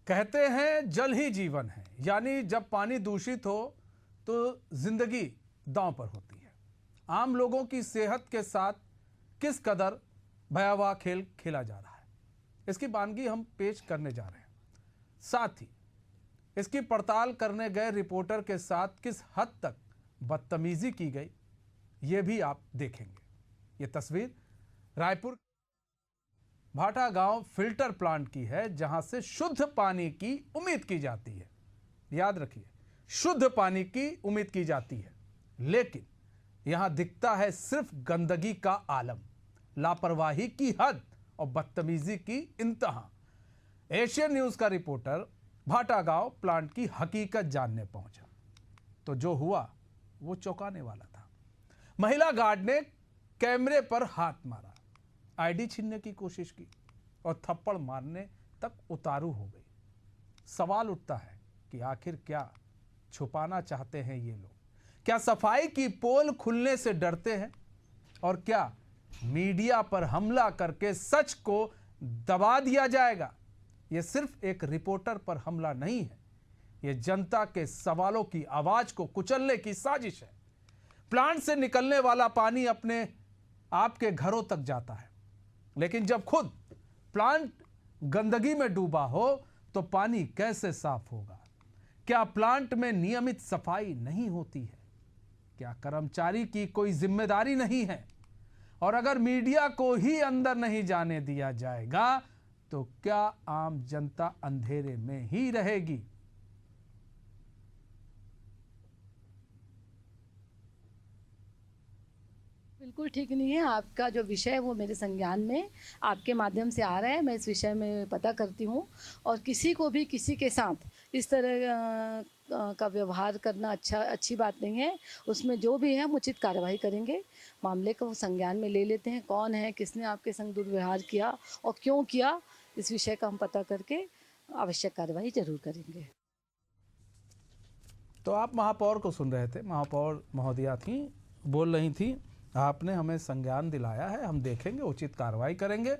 कहते हैं जल ही जीवन है, यानी जब पानी दूषित हो तो जिंदगी दांव पर होती है। आम लोगों की सेहत के साथ किस कदर भयावह खेल खेला जा रहा है, इसकी वानगी हम पेश करने जा रहे हैं। साथ ही इसकी पड़ताल करने गए रिपोर्टर के साथ किस हद तक बदतमीजी की गई, ये भी आप देखेंगे। ये तस्वीर रायपुर भाटा गांव फिल्टर प्लांट की है, जहां से शुद्ध पानी की उम्मीद की जाती है। याद रखिए, शुद्ध पानी की उम्मीद की जाती है, लेकिन यहां दिखता है सिर्फ गंदगी का आलम, लापरवाही की हद और बदतमीजी की इंतहा। एशियन न्यूज का रिपोर्टर भाटा गांव प्लांट की हकीकत जानने पहुंचा तो जो हुआ वो चौंकाने वाला था। महिला गार्ड ने कैमरे पर हाथ मारा, आईडी छीनने की कोशिश की और थप्पड़ मारने तक उतारू हो गई। सवाल उठता है कि आखिर क्या छुपाना चाहते हैं ये लोग? क्या सफाई की पोल खुलने से डरते हैं? और क्या मीडिया पर हमला करके सच को दबा दिया जाएगा? यह सिर्फ एक रिपोर्टर पर हमला नहीं है, यह जनता के सवालों की आवाज को कुचलने की साजिश है। प्लांट से निकलने वाला पानी अपने आपके घरों तक जाता है, लेकिन जब खुद प्लांट गंदगी में डूबा हो तो पानी कैसे साफ होगा? क्या प्लांट में नियमित सफाई नहीं होती है? क्या कर्मचारी की कोई जिम्मेदारी नहीं है? और अगर मीडिया को ही अंदर नहीं जाने दिया जाएगा तो क्या आम जनता अंधेरे में ही रहेगी? बिल्कुल ठीक नहीं है। आपका जो विषय है वो मेरे संज्ञान में आपके माध्यम से आ रहा है। मैं इस विषय में पता करती हूँ और किसी को भी किसी के साथ इस तरह का व्यवहार करना अच्छी बात नहीं है। उसमें जो भी है हम उचित कार्रवाई करेंगे। मामले को संज्ञान में ले लेते हैं। कौन है, किसने आपके संग दुर्व्यवहार किया और क्यों किया, इस विषय का हम पता करके आवश्यक कार्रवाई जरूर करेंगे। तो आप महापौर को सुन रहे थे, महापौर महोदया थी, बोल रही थी आपने हमें संज्ञान दिलाया है, हम देखेंगे, उचित कार्रवाई करेंगे।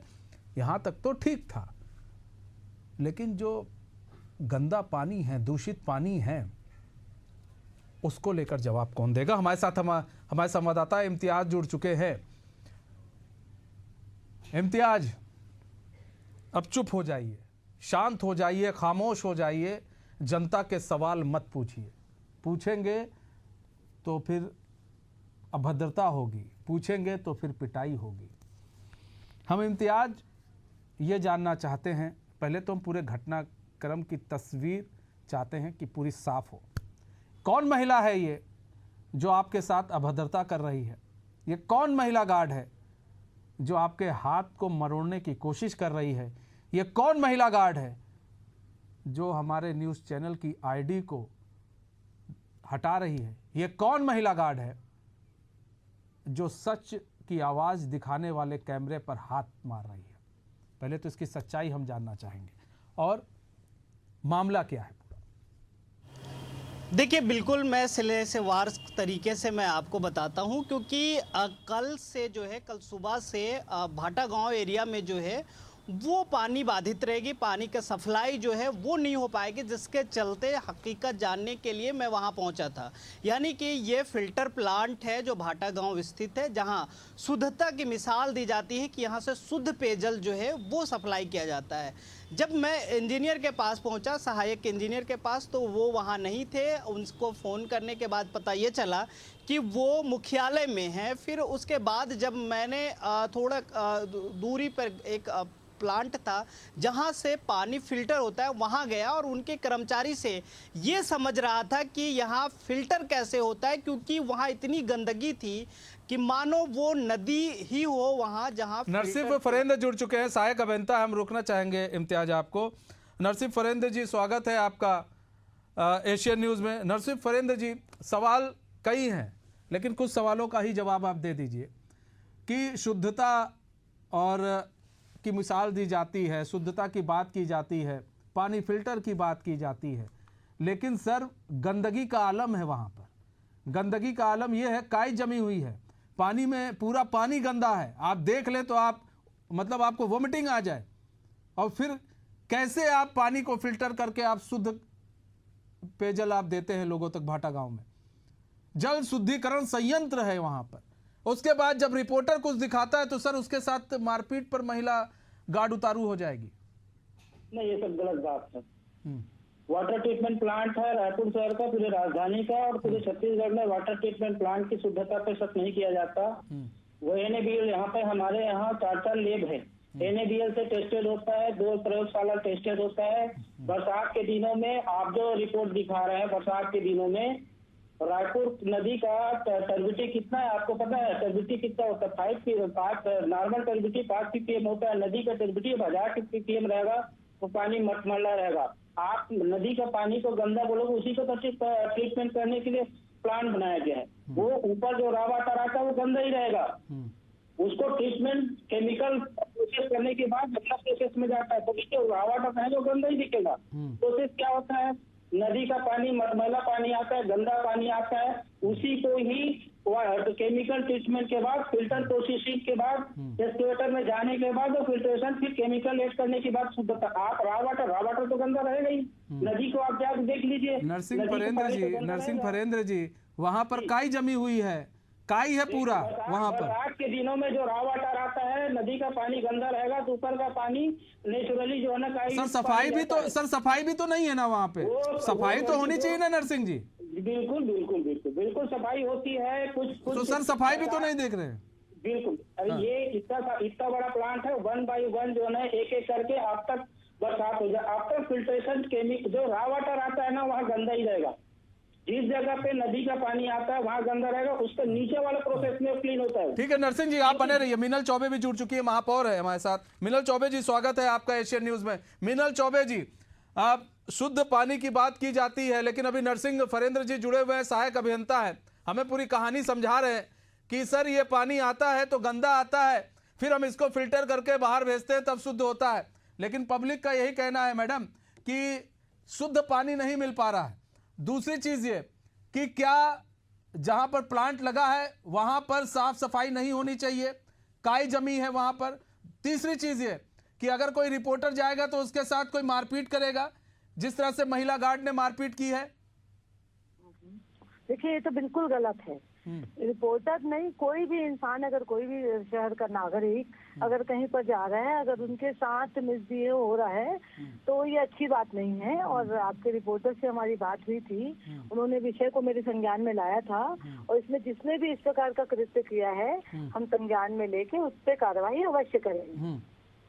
यहाँ तक तो ठीक था, लेकिन जो गंदा पानी है, दूषित पानी है, उसको लेकर जवाब कौन देगा? हमारे साथ हमारे संवाददाता इम्तियाज जुड़ चुके हैं। इम्तियाज, अब चुप हो जाइए, शांत हो जाइए, खामोश हो जाइए। जनता के सवाल मत पूछिए, पूछेंगे तो फिर अभद्रता होगी, पूछेंगे तो फिर पिटाई होगी। हम इम्तियाज ये जानना चाहते हैं, पहले तो हम पूरे घटनाक्रम की तस्वीर चाहते हैं कि पूरी साफ हो। कौन महिला है ये जो आपके साथ अभद्रता कर रही है? ये कौन महिला गार्ड है जो आपके हाथ को मरोड़ने की कोशिश कर रही है? ये कौन महिला गार्ड है जो हमारे न्यूज़ चैनल की आईडी को हटा रही है? ये कौन महिला गार्ड है जो सच की आवाज़ दिखाने वाले कैमरे पर हाथ मार रही है? पहले तो इसकी सच्चाई हम जानना चाहेंगे और मामला क्या है पूरा। देखिए, बिल्कुल मैं सिले से वार तरीके से मैं आपको बताता हूं, क्योंकि कल से जो है, कल सुबह से भाटा गांव एरिया में जो है वो पानी बाधित रहेगी। पानी का सप्लाई जो है वो नहीं हो पाएगी, जिसके चलते हकीकत जानने के लिए मैं वहां पहुंचा था। यानी कि ये फिल्टर प्लांट है जो भाटा गांव स्थित है, जहां शुद्धता की मिसाल दी जाती है कि यहां से शुद्ध पेयजल जो है वो सप्लाई किया जाता है। जब मैं इंजीनियर के पास पहुंचा, सहायक इंजीनियर के पास, तो वो वहाँ नहीं थे। उनको फ़ोन करने के बाद पता ये चला कि वो मुख्यालय में हैं। फिर उसके बाद जब मैंने थोड़ा दूरी पर एक प्लांट था जहां से पानी फिल्टर होता है, वहां गया और उनके कर्मचारी से ये समझ रहा था कि यहाँ फिल्टर कैसे होता है, क्योंकि वहाँ इतनी गंदगी थी कि मानो वो नदी ही हो वहाँ जहाँ। नरसिफ फरेंद्र जुड़ चुके हैं, सहायक अभियंता। हम रोकना चाहेंगे इम्तियाज आपको। नरसिफ फरेंद्र जी, स्वागत है आपका एशियन न्यूज़ में। नरसिफ फरेंद्र जी, सवाल कई हैं, लेकिन कुछ सवालों का ही जवाब आप दे दीजिए कि शुद्धता और की मिसाल दी जाती है, शुद्धता की बात की जाती है, पानी फिल्टर की बात की जाती है, लेकिन सर गंदगी का आलम है वहाँ पर। गंदगी का आलम ये है, काई जमी हुई है पानी में, पूरा पानी गंदा है। आप देख लें तो आप मतलब आपको वोमिटिंग आ जाए। और फिर कैसे आप पानी को फिल्टर करके आप शुद्ध पेयजल आप देते हैं लोगों तक भाटा गांव में? जल शुद्धिकरण संयंत्र है वहां पर। उसके बाद जब रिपोर्टर कुछ दिखाता है तो सर उसके साथ मारपीट पर महिला गार्ड उतारू हो जाएगी। नहीं, ये सब गलत बात है। हम्म, वाटर ट्रीटमेंट प्लांट है रायपुर शहर का, पूरे राजधानी का और पूरे छत्तीसगढ़ में वाटर ट्रीटमेंट प्लांट की शुद्धता पे शक नहीं किया जाता। वो NABL यहाँ पे हमारे यहाँ 4 लैब है। NABL से टेस्टेड होता है, 2 प्रयोगशाला टेस्टेड होता है। बरसात के दिनों में आप जो रिपोर्ट दिखा रहे हैं, बरसात के दिनों में रायपुर नदी का टर्बिटी कितना है आपको पता है? टर्बिटी कितना होता है? 5 नॉर्मल टर्बिटी 5 ppm होता है। नदी का टर्बिटी 1000 ppm रहेगा, वो पानी मटमैला रहेगा। आप नदी का पानी को गंदा बोलोगे, उसी को तो ट्रीटमेंट करने के लिए प्लांट बनाया गया है। वो ऊपर जो रॉ वाटर आता है वो गंदा ही रहेगा। उसको ट्रीटमेंट केमिकल प्रोसेस करने के बाद अगला प्रोसेस में जाता है, तो जो रॉ वाटर है जो गंदा ही दिखेगा। प्रोसेस क्या होता है? नदी का पानी मटमैला पानी आता है, गंदा पानी आता है, उसी को ही केमिकल ट्रीटमेंट के बाद, फिल्टर प्रोसेसिंग के बाद, एक्सकेवेटर में जाने के बाद, फिल्ट्रेशन, फिर केमिकल ऐड करने के बाद शुद्धता। आप रॉ वाटर तो गंदा रहेगा ही। नदी को आप जाकर देख लीजिए। नरसिंह फरेंद्र जी, वहां पर काई जमी हुई है, काई है पूरा वहां पर। बरसात के दिनों में जो रॉ वाटर आता है, नदी का पानी गंदा रहेगा तो ऊपर का पानी नेचुरली जो है ना काई। सर सफाई भी तो नहीं है ना वहाँ पे? सफाई तो होनी चाहिए ना नरसिंह जी। बिल्कुल सफाई होती है। कुछ तो सर सफाई भी तो नहीं देख रहे हैं। बिल्कुल। अभी ये इतना बड़ा प्लांट है, 1 by 1 जो है ना एक करके आप तक बरसात हो जाए। आफ्टर फिल्ट्रेशन केमिकल जो रॉ वाटर आता है ना वहाँ गंदा ही रहेगा। जिस जगह पे नदी का पानी आता है वहाँ गंदा रहेगा, उसके नीचे वाले प्रोसेस में क्लीन होता है। ठीक है नरसिंह जी, आप बने रहिए। मिनल चौबे भी जुड़ चुकी है, महापौर है हमारे साथ। मिनल चौबे जी, स्वागत है आपका एशियन न्यूज में। मिनल चौबे जी, आप शुद्ध पानी की बात की जाती है, लेकिन अभी नरसिंह फरेंद्र जी जुड़े हुए हैं, सहायक अभियंता है, हमें पूरी कहानी समझा रहे हैं कि सर ये पानी आता है तो गंदा आता है, फिर हम इसको फिल्टर करके बाहर भेजते हैं तब शुद्ध होता है। लेकिन पब्लिक का यही कहना है मैडम कि शुद्ध पानी नहीं मिल पा रहा है। दूसरी चीज ये कि क्या जहां पर प्लांट लगा है वहां पर साफ सफाई नहीं होनी चाहिए, काई जमी है वहां पर। तीसरी चीज ये कि अगर कोई रिपोर्टर जाएगा तो उसके साथ कोई मारपीट करेगा, जिस तरह से महिला गार्ड ने मारपीट की है। देखिए, ये तो बिल्कुल गलत है। रिपोर्टर नहीं, कोई भी इंसान अगर कोई भी शहर का नागरिक अगर कहीं पर जा रहा है, अगर उनके साथ मिसबिहेव हो रहा है तो ये अच्छी बात नहीं है। और आपके रिपोर्टर से हमारी बात हुई थी, उन्होंने विषय को मेरे संज्ञान में लाया था और इसमें जिसने भी इस प्रकार का कृत्य किया है हम संज्ञान में लेके उस पर कार्रवाई अवश्य करेंगे।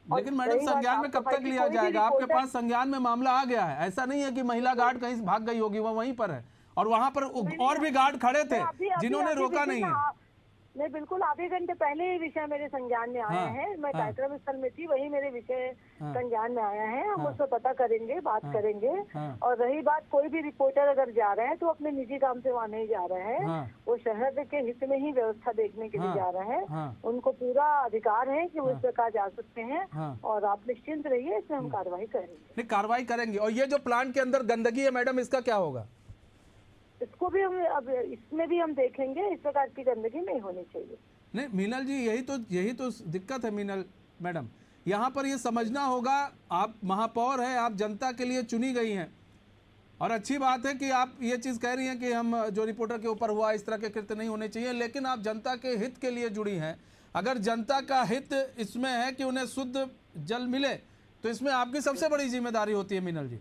लेकिन मैडम संज्ञान में कब तक लिया जाएगा? आपके पास संज्ञान में मामला आ गया है, ऐसा नहीं है कि महिला गार्ड कहीं भाग गई होगी, वो वहीं पर है और वहां पर और भी गार्ड खड़े थे जिन्होंने रोका नहीं है। नहीं, बिल्कुल आधे घंटे पहले ही विषय मेरे संज्ञान में आया है। मैं कार्यक्रम स्थल में थी, वही मेरे विषय संज्ञान में आया है। हम उसको पता करेंगे, बात करेंगे। और रही बात, कोई भी रिपोर्टर अगर जा रहा है तो अपने निजी काम से वहाँ नहीं जा रहा है, वो शहर के हित में ही व्यवस्था देखने के लिए जा रहा है। उनको पूरा अधिकार है कि वो इस प्रकार जा सकते हैं और आप निश्चिंत रहिए, इसमें हम कार्रवाई करेंगे। नहीं, कार्रवाई करेंगे। और ये जो प्लांट के अंदर गंदगी है मैडम, इसका क्या होगा? इसको भी हम अब इसमें भी हम देखेंगे, इस प्रकार की गंदगी नहीं होनी चाहिए। नहीं मीनल जी, यही तो दिक्कत है मीनल मैडम। यहाँ पर ये समझना होगा, आप महापौर हैं, आप जनता के लिए चुनी गई हैं और अच्छी बात है कि आप ये चीज़ कह रही हैं कि हम जो रिपोर्टर के ऊपर हुआ इस तरह के कृत्य नहीं होने चाहिए, लेकिन आप जनता के हित के लिए जुड़ी हैं। अगर जनता का हित इसमें है कि उन्हें शुद्ध जल मिले तो इसमें आपकी सबसे बड़ी जिम्मेदारी होती है मीनल जी।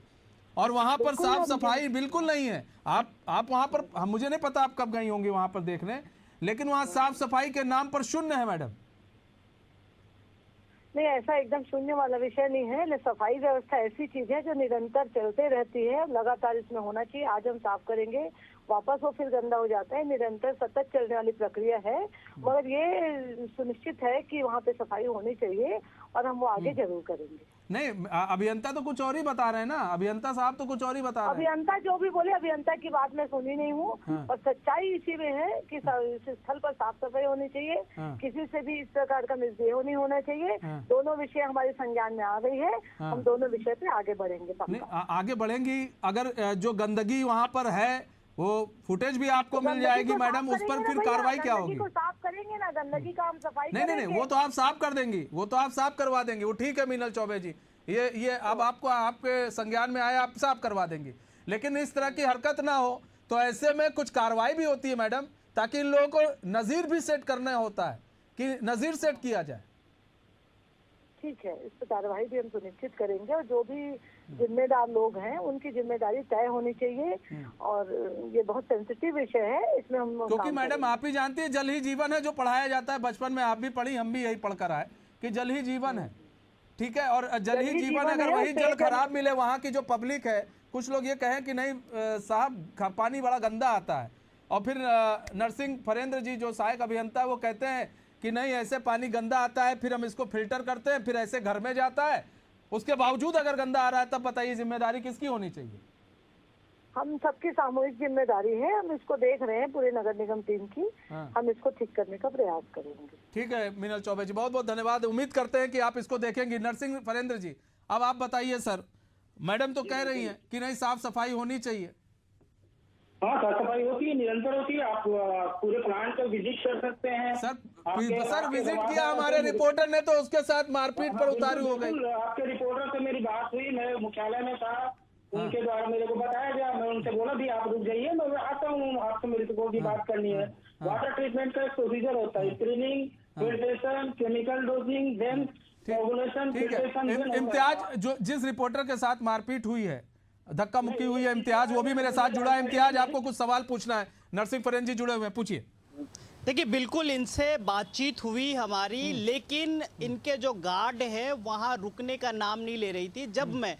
और वहां पर साफ सफाई बिल्कुल नहीं है। आप वहां पर, मुझे नहीं पता आप कब गई होंगी वहां पर देखने, लेकिन वहां साफ सफाई के नाम पर शून्य है मैडम। नहीं, ऐसा एकदम शून्य वाला विषय नहीं है। सफाई व्यवस्था ऐसी चीज है जो निरंतर चलते रहती है, लगातार इसमें होना चाहिए। आज हम साफ करेंगे, वापस वो फिर गंदा हो जाता है, निरंतर सतत चलने वाली प्रक्रिया है। मगर ये सुनिश्चित है कि वहाँ पे सफाई होनी चाहिए और हम वो आगे जरूर करेंगे। नहीं, अभियंता तो कुछ और ही बता रहे हैं ना, अभियंता साहब तो कुछ और ही बता रहे हैं। अभियंता जो भी बोले, अभियंता की बात मैं सुनी नहीं हूँ। और सच्चाई इसी में है कि स्थल पर साफ सफाई होनी चाहिए, किसी से भी इस प्रकार का मिसबिहेव नहीं होना चाहिए। दोनों विषय हमारे संज्ञान में आ गई है, हम दोनों विषय पे आगे बढ़ेंगे। आगे बढ़ेंगी। अगर जो गंदगी वहाँ पर है वो फुटेज भी आपको मिल जाएगी मैडम, उस पर फिर कार्रवाई क्या होगी? साफ करेंगे ना, गंदगी का हम सफाई नहीं, वो तो आप साफ कर देंगी, वो तो आप साफ करवा देंगे, वो ठीक है मीनल चौबे जी। ये अब आपको आपके संज्ञान में आया, आप साफ करवा देंगे। लेकिन इस तरह की हरकत ना हो तो ऐसे में कुछ कार्रवाई भी होती है मैडम, ताकि इन लोगों को नज़ीर भी सेट करना होता है कि नज़ीर सेट किया जाए। ठीक है, इस पर कार्रवाई भी हम सुनिश्चित करेंगे और जो भी जिम्मेदार लोग हैं उनकी जिम्मेदारी तय होनी चाहिए। और ये बहुत सेंसिटिव विषय है, इसमें हम क्योंकि मैडम आप ही जानती है जल ही जीवन है, जो पढ़ाया जाता है बचपन में, आप भी पढ़ी, हम भी यही पढ़कर आए कि जल ही जीवन है। ठीक है, और जल ही जीवन, अगर वही जल खराब मिले, वहाँ की जो पब्लिक है, कुछ लोग ये कहें कि नहीं साहब पानी बड़ा गंदा आता है, और फिर नरसिंह फरेंद्र जी जो सहायक अभियंता है वो कहते हैं कि नहीं ऐसे पानी गंदा आता है, फिर हम इसको फिल्टर करते हैं, फिर ऐसे घर में जाता है, उसके बावजूद अगर गंदा आ रहा है, तब बताइए जिम्मेदारी किसकी होनी चाहिए? हम सबकी सामूहिक जिम्मेदारी है, हम इसको देख रहे हैं पूरे नगर निगम टीम की। हम इसको ठीक करने का प्रयास करेंगे। ठीक है मीनल चौबे जी, बहुत बहुत धन्यवाद। उम्मीद करते हैं कि आप इसको देखेंगे। नरसिंह फरेंद्र जी, अब आप बताइए सर, मैडम तो कह रही हैं कि नहीं साफ सफाई होनी चाहिए। हाँ, साफ सफाई होती है, निरंतर होती है। आप पूरे प्लांट को विजिट कर सकते हैं। सर विजिट किया हमारे रिपोर्टर ने, तो उसके साथ मारपीट पर उतारू हो गई। आपके रिपोर्टर से मेरी बात हुई, मैं मुख्यालय में था, उनके द्वारा मेरे को बताया गया, मैं उनसे बोला भी आप रुक जाइए, मैं आता हूँ, आपसे मेरे को भी बात करनी है। वाटर ट्रीटमेंट का एक प्रोसीजर होता है, screening, filtration, chemical dosing, then coagulation, filtration. Imtiaz, जो जिस रिपोर्टर के साथ मारपीट हुई है, धक्का मुक्की हुई है, इम्तियाज वो भी मेरे साथ जुड़ा है। इम्तियाज, आपको कुछ सवाल पूछना है, नरसिंह फरेंद्र जी जुड़े हुए हैं, पूछिए। देखिए बिल्कुल इनसे बातचीत हुई हमारी, लेकिन इनके जो गार्ड है वहाँ रुकने का नाम नहीं ले रही थी। जब मैं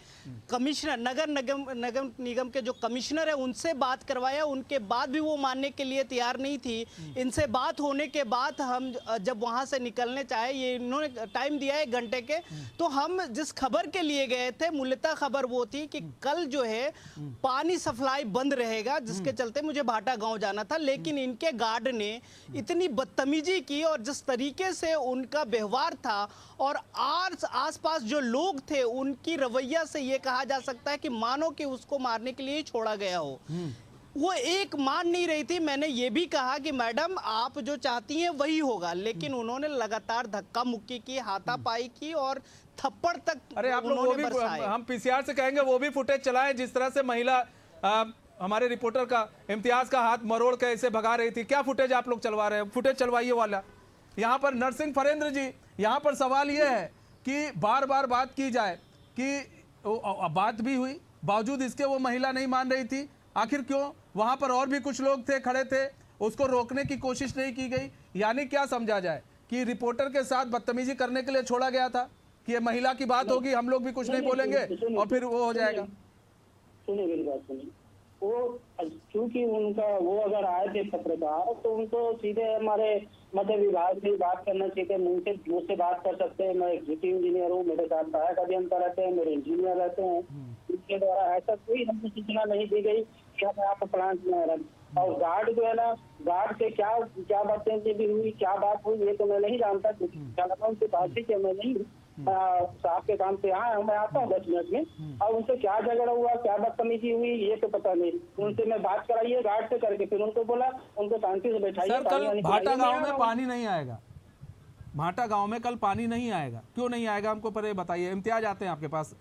कमिश्नर नगर निगम के जो कमिश्नर है उनसे बात करवाया, उनके बाद भी वो मानने के लिए तैयार नहीं थी। इनसे बात होने के बाद हम जब वहाँ से निकलने चाहे, ये इन्होंने टाइम दिया है 1 घंटे के, तो हम जिस खबर के लिए गए थे, मूलतः खबर वो थी कि कल जो है पानी सप्लाई बंद रहेगा, जिसके चलते मुझे भाटा गाँव जाना था। लेकिन इनके गार्ड ने इतनी बदतमीजी की और जिस तरीके से उनका व्यवहार था, और आसपास जो लोग थे उनकी रवैया से ये कहा जा सकता है कि मानो कि उसको मारने के लिए ही छोड़ा गया हो। वो एक मान नहीं रही थी। मैंने ये भी कहा कि मैडम आप जो चाहती हैं वही होगा, लेकिन उन्होंने लगातार धक्का मुक्की की, हाथापाई की और थप्पड़ तक। अरे आप लोग वो भी, हम पीसीआर से कहेंगे वो भी फुटेज चलाएं, जिस तरह से महिला हमारे रिपोर्टर का इम्तियाज का हाथ मरोड़ के ऐसे भगा रही थी। क्या फुटेज आप लोग चलवा रहे हैं? फुटेज चलवाइए वाला। यहाँ पर नरसिंह फरेंद्र जी, यहाँ पर सवाल ये है कि बार बार बात की जाए कि बात भी हुई, बावजूद इसके वो महिला नहीं मान रही थी। आखिर क्यों? वहाँ पर और भी कुछ लोग थे, खड़े थे, उसको रोकने की कोशिश नहीं की गई। यानी क्या समझा जाए कि रिपोर्टर के साथ बदतमीजी करने के लिए छोड़ा गया था कि ये महिला की बात होगी, हम लोग भी कुछ नहीं बोलेंगे और फिर वो हो जाएगा। सुनिए मेरी बात, सुनिए। वो क्योंकि उनका वो अगर आए थे पत्रकार, तो उनको सीधे हमारे मध्य विभाग से बात करना चाहिए। मुझसे बात कर सकते हैं, मैं एग्जीक्यूटिव इंजीनियर हूँ, मेरे साथ सहायक अभियंता रहते हैं, मेरे इंजीनियर रहते हैं। इसके द्वारा ऐसा कोई हमको सूचना नहीं दी गई कि हमें आप प्लांट में रख। और गार्ड जो है ना, गार्ड से क्या बातें भी हुई, क्या बात हुई, ये तो मैं नहीं जानता, उनसे बातचीत है, मैं नहीं साहब के काम से आया, मैं आता हूँ 10 मिनट में। और उनसे क्या झगड़ा हुआ, क्या बदतमीजी हुई, ये तो पता नहीं। उनसे मैं बात कराइए गार्ड से करके, फिर उनको बोला उनको शांति से बैठाइए। सर कल भाटा गांव में पानी नहीं आएगा, भाटा गांव में कल पानी नहीं आएगा, क्यों नहीं आएगा हमको पहले बताइए। इम्तियाज आते हैं आपके पास,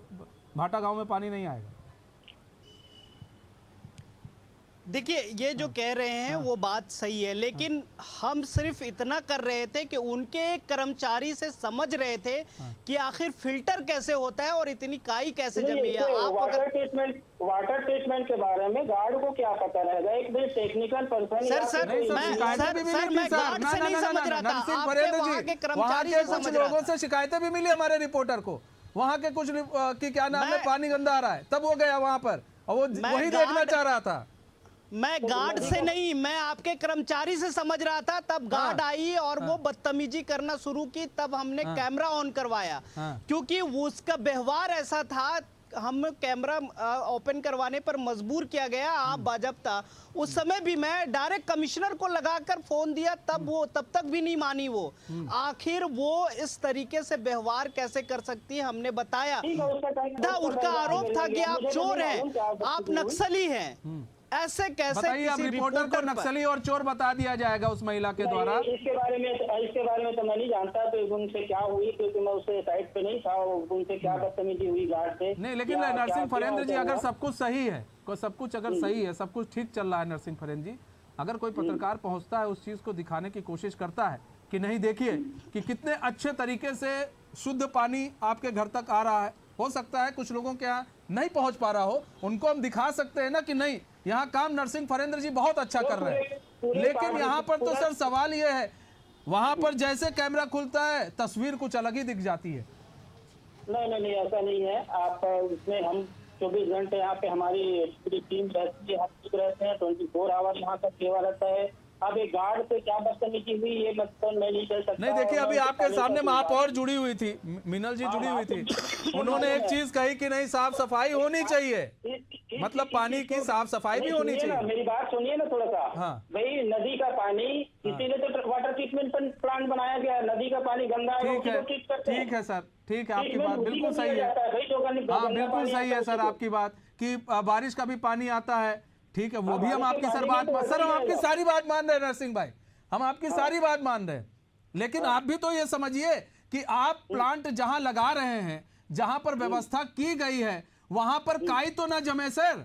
भाटा गांव में पानी नहीं आएगा। देखिए ये जो कह रहे हैं वो बात सही है, लेकिन हम सिर्फ इतना कर रहे थे कि उनके एक कर्मचारी से समझ रहे थे कि आखिर फिल्टर कैसे होता है और इतनी काई कैसे जमी है। आप वाटर ट्रीटमेंट के बारे में गार्ड को क्या पता रहेगा? एक टेक्निकल पर्सन। सर मैं गार्ड से नहीं समझ रहा था, आपके वहाँ के कर्मचारी से समझ रहा था। लोगों से शिकायतें भी मिली हमारे रिपोर्टर को, वहाँ के कुछ की क्या नाम है, पानी गंदा आ रहा है, तब वो गया वहाँ पर और वो वही देखना चाह रहा था। मैं गार्ड से नहीं, मैं आपके कर्मचारी से समझ रहा था। तब गार्ड आई और वो बदतमीजी करना शुरू की, तब हमने कैमरा ऑन करवाया, क्योंकि उसका व्यवहार ऐसा था। हम कैमरा ओपन करवाने पर मजबूर किया गया, आप बाजब्ता। उस समय भी मैं डायरेक्ट कमिश्नर को लगाकर फोन दिया, तब तक भी नहीं मानी वो। आखिर वो इस तरीके से व्यवहार कैसे कर सकती है, हमने बताया था। उनका आरोप था कि आप चोर हैं, आप नक्सली हैं। ऐसे कैसे बताइए, अब किसी रिपोर्टर को रिपोर्टर पर- नक्सली और चोर बता दिया जाएगा उस महिला के द्वारा। इसके बारे में तो मैं नहीं जानता, तो उनसे क्या हुई, क्योंकि मैं उससे साइड पे नहीं था, उनसे क्या बदतमीजी हुई गार्ड से। नहीं, लेकिन क्या- नरसिंह क्या- फरेंद्र जी, क्या अगर हुआ? सब कुछ सही है, सब कुछ अगर सही है, सब कुछ ठीक चल रहा है नरसिंह फरेंद्र जी, अगर कोई पत्रकार पहुंचता है उस चीज को दिखाने की कोशिश करता है कि नहीं, देखिए कि कितने अच्छे तरीके से शुद्ध पानी आपके घर तक आ रहा है, हो सकता है कुछ लोगों के यहाँ नहीं पहुंच पा रहा हो, उनको हम दिखा सकते हैं ना कि नहीं, यहाँ काम नरसिंह फरेंद्र जी बहुत अच्छा कर रहे हैं। लेकिन यहाँ पर तो सर सवाल ये है, वहां पर जैसे कैमरा खुलता है तस्वीर कुछ अलग ही दिख जाती है। नहीं, ऐसा नहीं है। आप उसमें हम 24 घंटे यहाँ पे हमारी पूरी टीम रहती है, हम खुद रहते हैं, 24 आवर यहाँ का सेवा रहता है। अब एक गार्ड से क्या बदतमीजी हुई ये मतलब मैं नहीं कह सकता। नहीं, देखिए, अभी आपके सामने महापौर जुड़ी हुई थी, मीनल जी जुड़ी हुई थी, उन्होंने एक चीज कही कि नहीं, साफ सफाई होनी चाहिए, मतलब पानी की साफ सफाई भी होनी चाहिए। मेरी बात सुनिए ना थोड़ा सा। हाँ। भाई, नदी का पानी इसीलिए तो वाटर ट्रीटमेंट प्लांट बनाया गया है। नदी का पानी गंदा है, ठीक उसी है, को ट्रीट करते हैं। ठीक है सर, ठीक है, आपकी ट्रीटमेंट बात उसी बिल्कुल को सही किया है। जाता भाई, जो गंदा हाँ, गंदा बिल्कुल पानी सही आता है सर उसी को। आपकी बात कि बारिश का भी पानी आता है, ठीक है, वो हाँ, भी हम बारिश आपकी के सर पानी बात में तो सर हम वही आपकी है। सारी बात मान रहे हैं नरसिंह भाई, हम आपकी सारी बात मान रहे हैं, लेकिन आप भी तो ये समझिए कि आप प्लांट जहां लगा रहे हैं, जहां पर व्यवस्था की गई है, वहां पर काई तो ना जमे सर,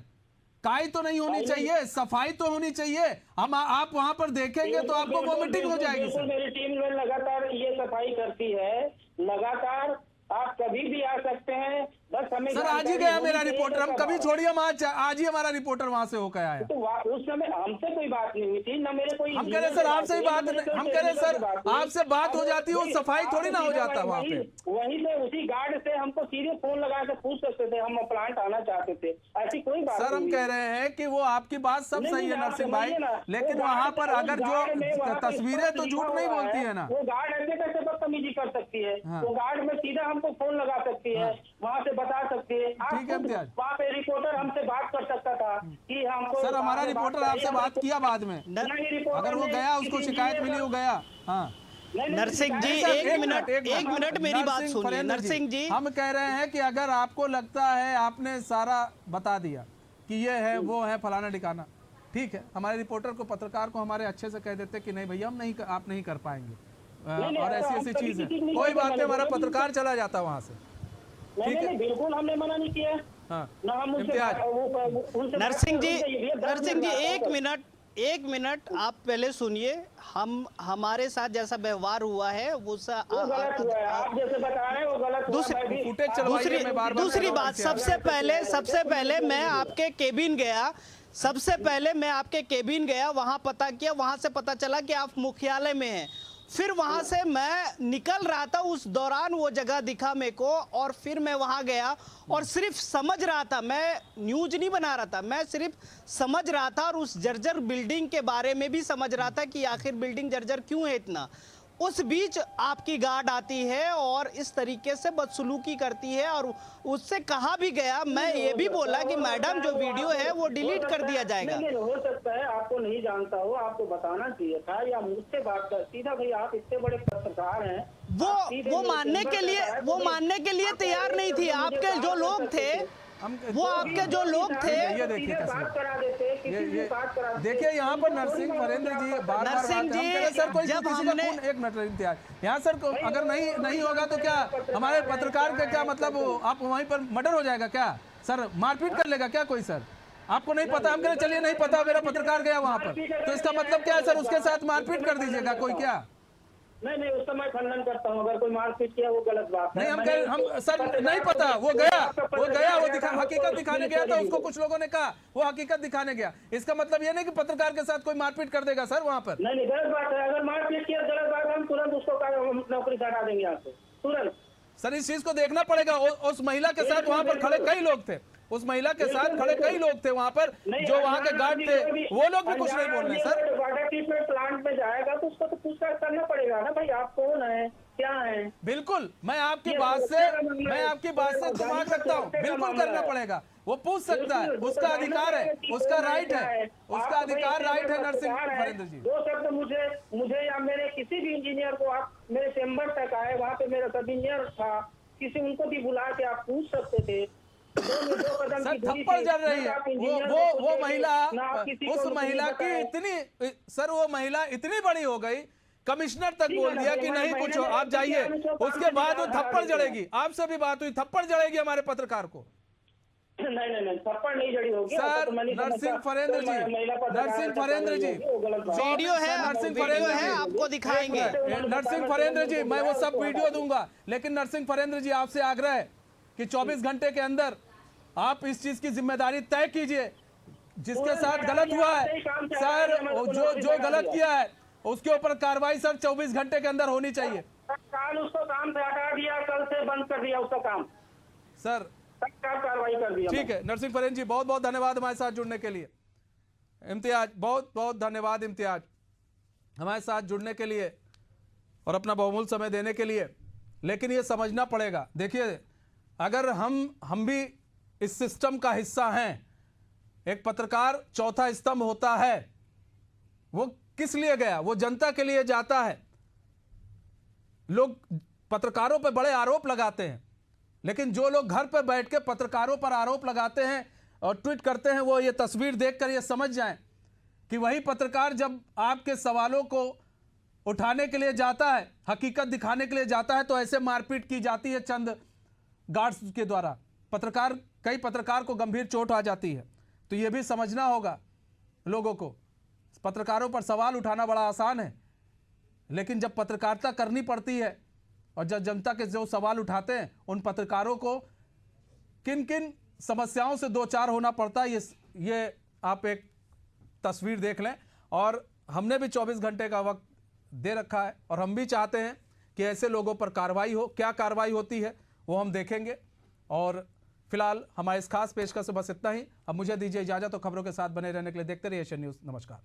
काई तो नहीं होनी चाहिए, सफाई तो होनी चाहिए। हम आप वहां पर देखेंगे तो आपको बिल्कुल, वोमिटिंग हो जाएगी बिल्कुल, सर। मेरी टीम में लगातार ये सफाई करती है, लगातार। आप कभी भी आ सकते हैं, बस हमें सर आज ही जानकारी गया होनी मेरा चाहिए रिपोर्टर, हम कि कभी कब छोड़िए, हम आज ही हमारा रिपोर्टर वहां से होकर आया। तो उस समय हमसे कोई बात नहीं हुई थी, ना मेरे कोई हम कह रहे सर आपसे ही बात नहीं, हम कह रहे सर आपसे बात हो जाती है, वो सफाई थोड़ी ना हो जाता वहां पे। वहीं से उसी गार्ड से हमको सीधे फोन लगा के पूछ सकते थे, हम प्लांट आना चाहते थे, ऐसी कोई बात सर हम नहीं कह रहे हैं कि वो आपकी बात सब नहीं, सही है नहीं, आप नरसिंह भाई, समझिए ना, लेकिन वो वहां गार्ड पर में- अगर उस गार्ड में जो वहाँ पे तस्वीरें स्पष्ट तो लिखा झूठ नहीं हुआ बोलती है, है ना। वो गार्ड ऐसे कैसे बदतमीजी कर सकती है? हाँ। वो गार्ड में सीधा हमको फोन लगा सकती है, वहाँ से बता सकती है। आप ठीक है, खुद इम्तियाज। वहाँ पे रिपोर्टर हमसे बात कर सकता था कि हमको सर हमारा आपसे बात रिपोर्टर करिए, आपसे हम बात रिपोर्टर- किया बाद में, नहीं, रिपोर्टर अगर वो ने गया, उसको किसी शिकायत इंजीनियर मिली, वो का- गया। हाँ नहीं, नरसिंह जी, सर, एक मिनट मेरी बात नरसिंह सुनिए फरेंद्र नरसिंह जी। हम कह रहे हैं कि अगर आपको लगता है आपने सारा बता दिया कि ये है वो है फलाना ठिकाना, ठीक है, हमारे रिपोर्टर को, पत्रकार को हमारे अच्छे से कह देते कि नहीं भैया हम नहीं, आप नहीं कर पाएंगे, नहीं, और ऐसा ऐसी हम ऐसी कभी चीज है, किसी नहीं कोई करते, बात नहीं, मैंने हमारा बोला भी पत्रकार चला जाता वहां से। नहीं, ठीक है। नहीं, बिल्कुल हमने मना नहीं किया। हाँ ना हम उनसे इम्तियाज। उनसे बात नरसिंह कर- जी, उनसे ये 10 नरसिंह जी, मिनट एक मिनट आप पहले सुनिए। हम हमारे साथ जैसा व्यवहार हुआ है वो वो गलत हुआ है, आप जैसे बता रहे हैं वो गलत हुआ। दूसरी- मैं भी- फुटेज चलवाइए, दूसरी मैं बार-बार दूसरी कह रहा हूँ बात, कि सबसे पहले मैं आपके केबिन गया, सबसे पहले मैं आपके केबिन गया, वहां पता किया, वहां से पता चला कि आप मुख्यालय में हैं। फिर वहां से मैं निकल रहा था, उस दौरान वो जगह दिखा मेरे को, और फिर मैं वहां गया और सिर्फ समझ रहा था, मैं न्यूज नहीं बना रहा था, मैं सिर्फ समझ रहा था और उस जर्जर बिल्डिंग के बारे में भी समझ रहा था कि आखिर बिल्डिंग जर्जर क्यों है इतना। उस बीच आपकी गार्ड आती है और इस तरीके से बदसलूकी करती है, और उससे कहा भी गया, मैं ये भी बोला कि मैडम जो वीडियो है वो डिलीट कर दिया जाएगा। नहीं, हो सकता है आपको नहीं जानता हो, आपको बताना चाहिए था, या मुझसे बात कर सीधा। भाई आप इतने बड़े पत्रकार हैं, आप सीधे वो मेरे मानने चैम्बर के लिए तक आए, वो तो मानने के लिए आप तैयार नहीं थी। मुझे आपके बात जो कर लोग सकते थे, हम वो आपके जो लोग थे, ये देखिए सीधे बात करा देते, किसी भी बात करा देते। देखिए यहाँ पर नरसिंह फरेंद्र जी बार-बार नरसिंह बात- हम जी, कह रहे सर कोई जब किसी का हमने- खून, एक मिनट इम्तियाज, यहाँ सर अगर नहीं होगा तो क्या हमारे पत्रकार का क्या मतलब, आप वहीं पर मर्डर हो जाएगा क्या सर, मारपीट कर लेगा क्या कोई सर? आपको नहीं पता, हम कह रहे चलिए नहीं पता, मेरा पत्रकार गया वहां पर, तो इसका मतलब क्या है सर, उसके साथ मारपीट कर दीजिएगा कोई क्या? नहीं, उस समय खंडन करता हूँ, अगर कोई मारपीट किया वो गलत बात है। नहीं, हम सर नहीं पता, वो गया वो हकीकत दिखाने गया था, उसको कुछ लोगों ने कहा वो हकीकत दिखाने गया, इसका मतलब ये नहीं कि पत्रकार के साथ कोई मारपीट कर देगा सर वहां पर। नहीं, गलत बात है। अगर मारपीट किया गलत बात है, हम तुरंत उसको नौकरी से हटा देंगे यहाँ से तुरंत। सर इस चीज को देखना पड़ेगा, उस महिला के साथ वहां पर खड़े कई लोग थे, उस महिला के साथ खड़े कई लोग थे वहां पर, जो वहां के गार्ड थे, वो लोग भी कुछ नहीं बोल रहे सर। वाटर ट्रीटमेंट प्लांट में जाएगा तो उसको तो पूछताछ करना पड़ेगा ना, भाई आप कौन है, क्या है। बिल्कुल, मैं आपकी बात से दिमाग रखता हूँ, बिल्कुल करना पड़ेगा, वो पूछ सकता है, उसका अधिकार है, उसका राइट है, उसका अधिकार राइट है नरसिंह फरेंद्र जी। दो शब्द मुझे या मेरे किसी भी इंजीनियर को आप मेरे चैम्बर तक आए, वहाँ पे मेरा सब इंजीनियर था, किसी उनको भी बुला के आप पूछ सकते थे दो कदम सर की दूरी थप्पड़ थी। जल रही ना है आप इंजीनियर को वो पूछे, महिला, ना आप किसी को उस नौकरी महिला की बताए। इतनी, सर वो महिला इतनी बड़ी हो गई, कमिश्नर तक ठीक बोल है ना, दिया तो कि हमारे नहीं कुछ महीने हो, में आप जाइए। हमें तो काम उसके से बाद वो निकाल थप्पड़ देते हैं। जड़ेगी, आपसे भी बात हुई, थप्पड़ जड़ेगी हमारे पत्रकार को। नहीं, थप्पड़ नहीं जड़ी होगी। सर, ऐसा तो मैं नहीं नरसिंह समझता। फरेंद्र कोई जी, महिला पत्रकार नरसिंह ऐसा कर फरेंद्र रही जी, होगी, वो गलत बात है। वीडियो है, नरसिंह वीडियो फरेंद्र है, जी, आपको दिखाएंगे। नरसिंह फरेंद्र जी, मैं वो सब वीडियो दूंगा, लेकिन नरसिंह फरेंद्र जी आपसे आग्रह है कि 24 घंटे के अंदर आप इस चीज की जिम्मेदारी तय कीजिए। जिसके साथ गलत हुआ है सर, जो गलत किया है उसके ऊपर कार्रवाई सर 24 घंटे के अंदर होनी चाहिए। कल उसको काम से हटा दिया, कल से बंद कर दिया उसका काम, सर तत्काल कार्रवाई कर दिया। ठीक है, नरसिंह फरेंद्र जी बहुत बहुत धन्यवाद हमारे साथ जुड़ने के लिए। इम्तियाज, बहुत बहुत धन्यवाद इम्तियाज, हमारे साथ जुड़ने के लिए और अपना बहुमूल्य समय देने के लिए। लेकिन ये समझना पड़ेगा, देखिए अगर हम भी इस सिस्टम का हिस्सा हैं, एक पत्रकार चौथा स्तंभ होता है, वो किस लिए गया? वो जनता के लिए जाता है। लोग पत्रकारों पर बड़े आरोप लगाते हैं, लेकिन जो लोग घर पर बैठ के पत्रकारों पर आरोप लगाते हैं और ट्वीट करते हैं, वो ये तस्वीर देखकर ये समझ जाएं कि वही पत्रकार जब आपके सवालों को उठाने के लिए जाता है, हकीकत दिखाने के लिए जाता है, तो ऐसे मारपीट की जाती है चंद गार्ड्स के द्वारा। कई पत्रकार को गंभीर चोट आ जाती है। तो ये भी समझना होगा लोगों को, पत्रकारों पर सवाल उठाना बड़ा आसान है, लेकिन जब पत्रकारिता करनी पड़ती है और जब जनता के जो सवाल उठाते हैं, उन पत्रकारों को किन किन समस्याओं से दो चार होना पड़ता है, ये आप एक तस्वीर देख लें। और हमने भी 24 घंटे का वक्त दे रखा है और हम भी चाहते हैं कि ऐसे लोगों पर कार्रवाई हो। क्या कार्रवाई होती है वो हम देखेंगे। और फिलहाल हमारे इस खास पेशकश से बस इतना ही। अब मुझे दीजिए इजाजत, तो खबरों के साथ बने रहने के लिए देखते रहिए एशियन न्यूज़। नमस्कार।